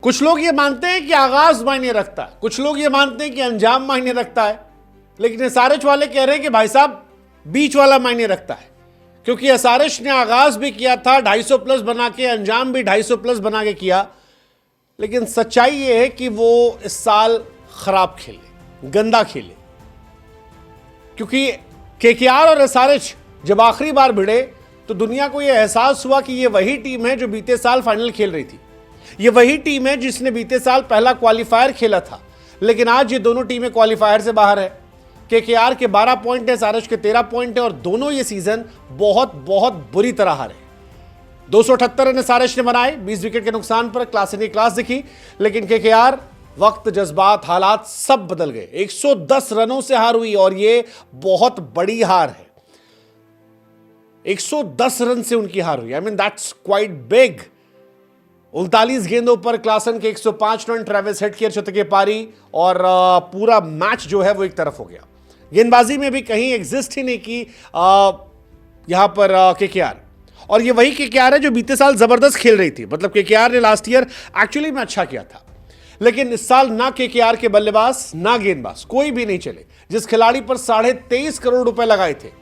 कुछ लोग ये मानते हैं कि आगाज मायने रखता है, कुछ लोग ये मानते हैं कि अंजाम मायने रखता है, लेकिन एसआरएच वाले कह रहे हैं कि भाई साहब बीच वाला मायने रखता है, क्योंकि एसआरएच ने आगाज भी किया था 250 प्लस बना के, अंजाम भी 250 प्लस बना के किया। लेकिन सच्चाई ये है कि वो इस साल खराब खेले, गंदा खेले, क्योंकि केकेआर और एसआरएच जब आखिरी बार भिड़े तो दुनिया को यह एहसास हुआ कि ये वही टीम है जो बीते साल फाइनल खेल रही थी, ये वही टीम है जिसने बीते साल पहला क्वालिफायर खेला था। लेकिन आज ये दोनों टीमें क्वालिफायर से बाहर है। केकेआर के 12 पॉइंट है, एसआरएच के 13 पॉइंट है और दोनों ये सीजन बहुत बहुत बुरी तरह हारे। 278 रन एसआरएच ने बनाए 20 विकेट के नुकसान पर, क्लास ने क्लास दिखी। लेकिन केकेआर वक्त, जज्बात, हालात सब बदल गए। 110 रनों से हार हुई और ये बहुत बड़ी हार है। 110 रन से उनकी हार हुई, I mean that's quite big. 39 गेंदों पर क्लासन के 105 रन, ट्रेविस हेड की शतकीय पारी और पूरा मैच जो है वो एक तरफ हो गया। गेंदबाजी में भी कहीं एग्जिस्ट ही नहीं की यहां पर केकेआर। और ये वही केकेआर है जो बीते साल जबरदस्त खेल रही थी। मतलब केकेआर ने लास्ट ईयर एक्चुअली में अच्छा किया था, लेकिन इस साल ना केकेआर के बल्लेबाज ना गेंदबाज कोई भी नहीं चले। जिस खिलाड़ी पर 23.5 करोड़ रुपए लगाए थे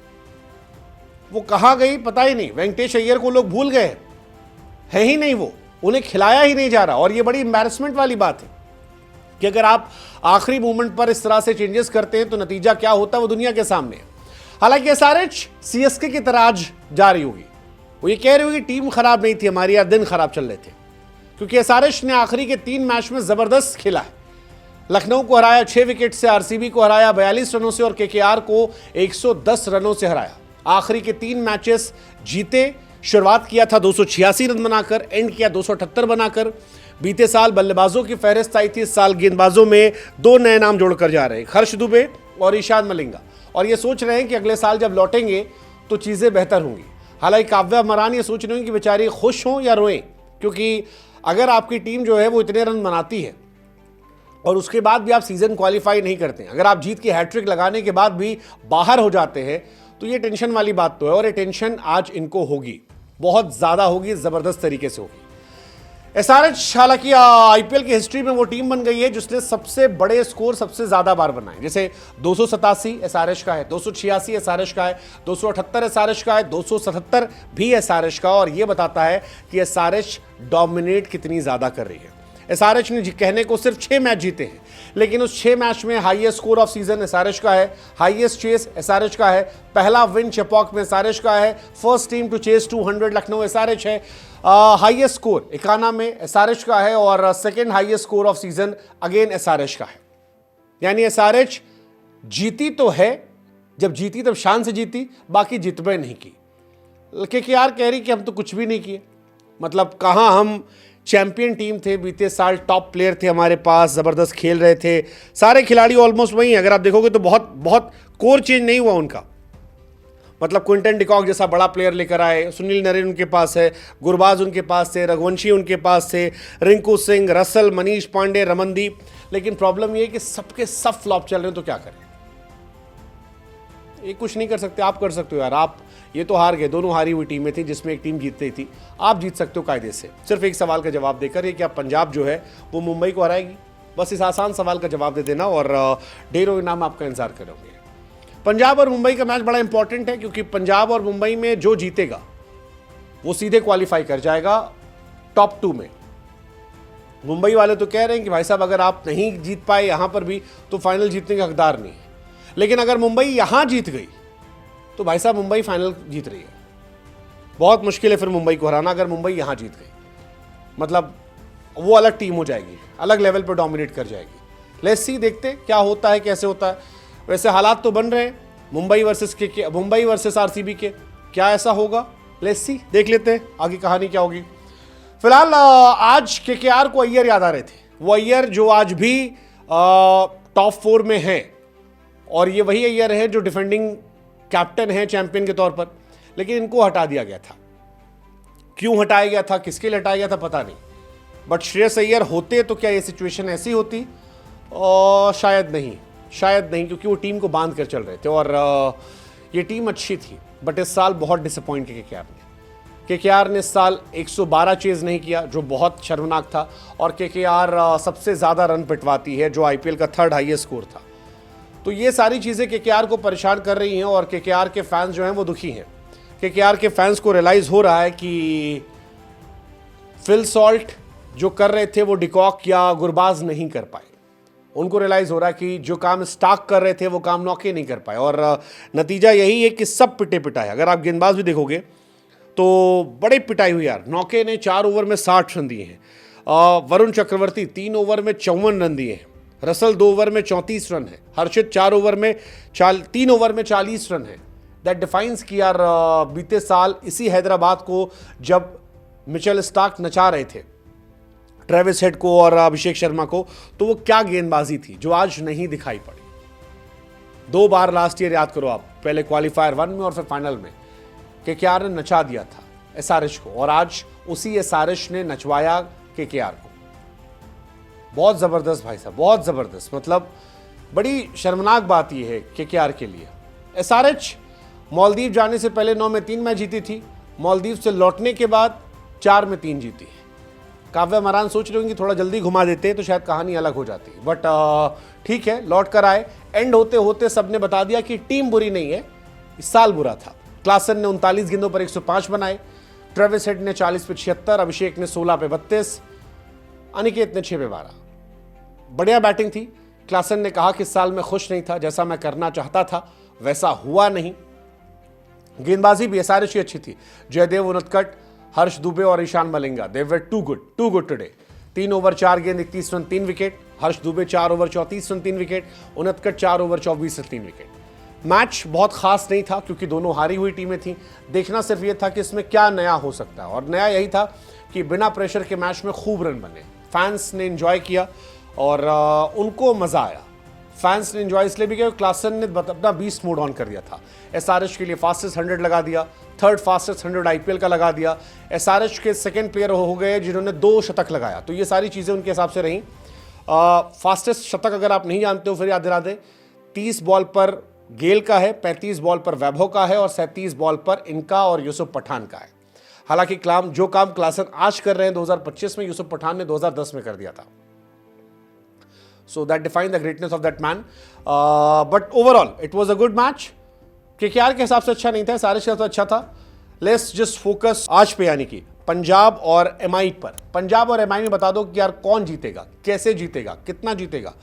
वो कहां गई पता ही नहीं। वेंकटेश अय्यर को लोग भूल गए, है ही नहीं वो, उन्हें खिलाया ही नहीं जा रहा। और ये बड़ी एम्बैरेसमेंट वाली बात है कि अगर आप आखिरी मोमेंट पर इस तरह से चेंजेस करते हैं तो नतीजा क्या होता है वो दुनिया के सामने है। हालांकि एसआरएच सीएसके की तरह आज जा रही होगी, वो ये कह रही होगी टीम खराब नहीं थी हमारी, या दिन खराब चल रहे थे, क्योंकि एसआरएच ने आखिरी के 3 मैच में जबरदस्त खेला है। लखनऊ को हराया 6 विकेट से, आरसीबी को हराया 42 रनों से और केकेआर को 110 रनों से हराया। आखिरी के 3 मैचेस जीते। शुरुआत किया था 286 रन बनाकर, एंड किया 278 बनाकर। बीते साल बल्लेबाजों की फहरिस्त आई थी, इस साल गेंदबाजों में 2 नए नाम जोड़कर जा रहे हैं, हर्ष दुबे और ईशान मलिंगा। और ये सोच रहे हैं कि अगले साल जब लौटेंगे तो चीज़ें बेहतर होंगी। हालांकि काव्या मरान ये सोच रही हैं कि बेचारी खुश हों या रोएं, क्योंकि अगर आपकी टीम जो है वो इतने रन बनाती है और उसके बाद भी आप सीजन क्वालिफाई नहीं करते हैं, अगर आप जीत की हैट्रिक लगाने के बाद भी बाहर हो जाते हैं, तो ये टेंशन वाली बात तो है। और ये टेंशन आज इनको होगी, बहुत ज्यादा होगी, जबरदस्त तरीके से होगी। एसआरएच हालांकि आईपीएल की हिस्ट्री में वो टीम बन गई है जिसने सबसे बड़े स्कोर सबसे ज्यादा बार बनाए। जैसे 287 एसआरएच का है, 286 एसआरएच का है, 278 एसआरएच का है, 277 भी एसआरएच का। और ये बताता है कि एसआरएच डोमिनेट कितनी ज्यादा कर रही है। एसआरएच ने कहने को सिर्फ 6 मैच जीते हैं, लेकिन उस 6 मैच में highest score of season SRH का है, हाईएस्ट चेस एसआरएच का है, पहला विन चेपॉक में एसआरएच का है, first team to chase 200 Lucknow SRH है, हाईएस्ट स्कोर 51 में एसआरएच का है और second highest score of season again SRH का है। यानी एसआरएच जीती तो है, जब जीती तब शान से जीती, बाकी जितबे नहीं की। केकेआर कह रही कि हम तो कुछ भी नहीं किए। मतलब कहां हम चैंपियन टीम थे, बीते साल टॉप प्लेयर थे हमारे पास, जबरदस्त खेल रहे थे, सारे खिलाड़ी ऑलमोस्ट वही हैं। अगर आप देखोगे तो बहुत बहुत कोर चेंज नहीं हुआ उनका। मतलब क्विंटन डिकॉक जैसा बड़ा प्लेयर लेकर आए, सुनील नरेन उनके पास है, गुरबाज उनके पास थे, रघुवंशी उनके पास थे, रिंकू सिंह, रसल, मनीष पांडे, रमनदीप। लेकिन प्रॉब्लम यह है कि सबके सब फ्लॉप चल रहे हैं, तो क्या करें? ये कुछ नहीं कर सकते, आप कर सकते हो यार। आप ये तो हार गए, दोनों हारी हुई टीमें थी जिसमें एक टीम जीतती थी, आप जीत सकते हो कायदे से, सिर्फ एक सवाल का जवाब देकर। ये क्या पंजाब जो है वो मुंबई को हराएगी? बस इस आसान सवाल का जवाब दे देना और ढेरों इनाम आपका इंतजार करोगे। पंजाब और मुंबई का मैच बड़ा इंपॉर्टेंट है, क्योंकि पंजाब और मुंबई में जो जीतेगा वो सीधे क्वालिफाई कर जाएगा टॉप 2 में। मुंबई वाले तो कह रहे हैं कि भाई साहब अगर आप नहीं जीत पाए यहां पर भी तो फाइनल जीतने के हकदार नहीं है। लेकिन अगर मुंबई यहां जीत गई तो भाई साहब मुंबई फाइनल जीत रही है। बहुत मुश्किल है फिर मुंबई को हराना अगर मुंबई यहां जीत गई। मतलब वो अलग टीम हो जाएगी, अलग लेवल पर डोमिनेट कर जाएगी। लेट्स सी, देखते क्या होता है, कैसे होता है। वैसे हालात तो बन रहे हैं मुंबई वर्सेस आरसीबी के, क्या ऐसा होगा? लेट्स सी, देख लेते हैं आगे कहानी क्या होगी। फिलहाल आज केकेआर को अय्यर याद आ रहे थे, वो अय्यर जो आज भी टॉप 4 में है, और ये वही अय्यर है जो डिफेंडिंग कैप्टन है चैंपियन के तौर पर। लेकिन इनको हटा दिया गया था। क्यों हटाया गया था, किसके लिए हटाया गया था, पता नहीं। बट श्रेयस अय्यर होते तो क्या ये सिचुएशन ऐसी होती? और शायद नहीं, क्योंकि वो टीम को बांध कर चल रहे थे और ये टीम अच्छी थी। बट इस साल बहुत डिसअपॉइंट किया केकेआर ने। केकेआर ने इस साल 112 चेज नहीं किया, जो बहुत शर्मनाक था, और केकेआर सबसे ज़्यादा रन पिटवाती है, जो आईपीएल का थर्ड हाईएस्ट स्कोर था। तो ये सारी चीज़ें केकेआर को परेशान कर रही हैं और केकेआर के फैंस जो हैं वो दुखी हैं। केकेआर के फैंस को रियलाइज़ हो रहा है कि फिल सॉल्ट जो कर रहे थे वो डिकॉक या गुरबाज नहीं कर पाए। उनको रियलाइज़ हो रहा है कि जो काम स्टार्क कर रहे थे वो काम नौके नहीं कर पाए, और नतीजा यही है कि सब पिटे पिटाए। अगर आप गेंदबाज भी देखोगे तो बड़ी पिटाई हुई यार। नौके ने 4 ओवर में 60 रन दिए हैं, वरुण चक्रवर्ती 3 ओवर में 54 रन दिए हैं, रसल 2 ओवर में 34 रन है, हर्षित 3 ओवर में 40 रन है। दैट डिफाइंस कि यार बीते साल इसी हैदराबाद को जब मिचेल स्टार्क नचा रहे थे ट्रेविस हेड को और अभिषेक शर्मा को, तो वो क्या गेंदबाजी थी जो आज नहीं दिखाई पड़ी। 2 बार लास्ट ईयर याद करो आप, पहले क्वालिफायर 1 में और फिर फाइनल में केकेआर ने नचा दिया था एसआरएच को, और आज उसी एसआरएच ने नचवाया केकेआर को। बहुत जबरदस्त भाई साहब, बहुत जबरदस्त। मतलब बड़ी शर्मनाक बात यह है केकेआर के लिए। एसआरएच मालदीव जाने से पहले 9 में 3 मैच जीती थी, मालदीव से लौटने के बाद 4 में 3 जीती है। काव्या मरान सोच रहे होंगे थोड़ा जल्दी घुमा देते तो शायद कहानी अलग हो जाती, बट ठीक है, लौट कर आए। एंड होते होते सबने बता दिया कि टीम बुरी नहीं है, इस साल बुरा था। क्लासन ने 39 गेंदों पर 105 बनाए, ट्रेविस हेड ने 40 पे 76, अभिषेक ने 16 पे 32, अनिकेत ने 6 पे 12। बढ़िया बैटिंग थी। क्लासन ने कहा कि इस साल मैं खुश नहीं था, जैसा मैं करना चाहता था वैसा हुआ नहीं। गेंदबाजी भी एसआरएच की अच्छी थी। जयदेव उनतकट, हर्ष दुबे और Ishan Malinga, they were too good today. 3 over 4 गेंद 31 run 3 wicket, Harsh Dubey 4 over 34 run 3 wicket, Unadkat 4 over 24 run 3 wicket. Match बहुत खास नहीं था क्योंकि दोनों हारी हुई टीमें थीं। देखना सिर्फ ये था कि इसमें क्या नया हो सकता है, और नया यही था कि बिना प्रेशर के मैच में खूब रन बने। फैंस ने एंजॉय किया और उनको मजा आया। फैंस ने एंजॉय इसलिए भी किया क्लासन ने अपना बीस्ट मोड ऑन कर दिया था। एसआरएच के लिए फास्टेस्ट 100 लगा दिया, थर्ड फास्टेस्ट 100 आईपीएल का लगा दिया। एसआरएच के सेकंड प्लेयर हो गए जिन्होंने 2 शतक लगाया, तो ये सारी चीज़ें उनके हिसाब से रहीं। फास्टेस्ट शतक अगर आप नहीं जानते हो फिर याद दिला दें, 30 बॉल पर गेल का है, 35 बॉल पर वैभव का है और 37 बॉल पर इनका और यूसुफ पठान का है। हालांकि जो काम क्लासन आज कर रहे हैं 2025 में, यूसुफ पठान ने 2010 में कर दिया था। So that defined the greatness of that man. But overall, it was a good match. KKR के हिसाब से अच्छा नहीं था, एसआरएच के हिसाब से अच्छा था। Let's just focus आज पे, यानी कि पंजाब और एमआई पर। पंजाब और एमआई में बता दो कि यार कौन जीतेगा, कैसे जीतेगा, कितना जीतेगा,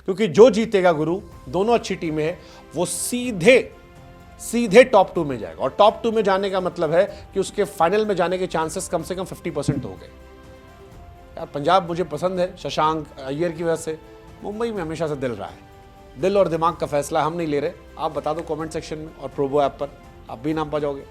क्योंकि जो जीतेगा गुरु, दोनों अच्छी टीमें हैं, वो सीधे टॉप 2 में जाएगा। और टॉप 2 में जाने का मतलब है कि उसके फाइनल में जाने के चांसेस कम से कम 50% हो गए। यार पंजाब मुझे पसंद है शशांक अय्यर की वजह से। मुंबई में हमेशा से दिल रहा है, दिल और दिमाग का फैसला हम नहीं ले रहे। आप बता दो कमेंट सेक्शन में और प्रोबो ऐप पर, आप भी नाम पा जाओगे।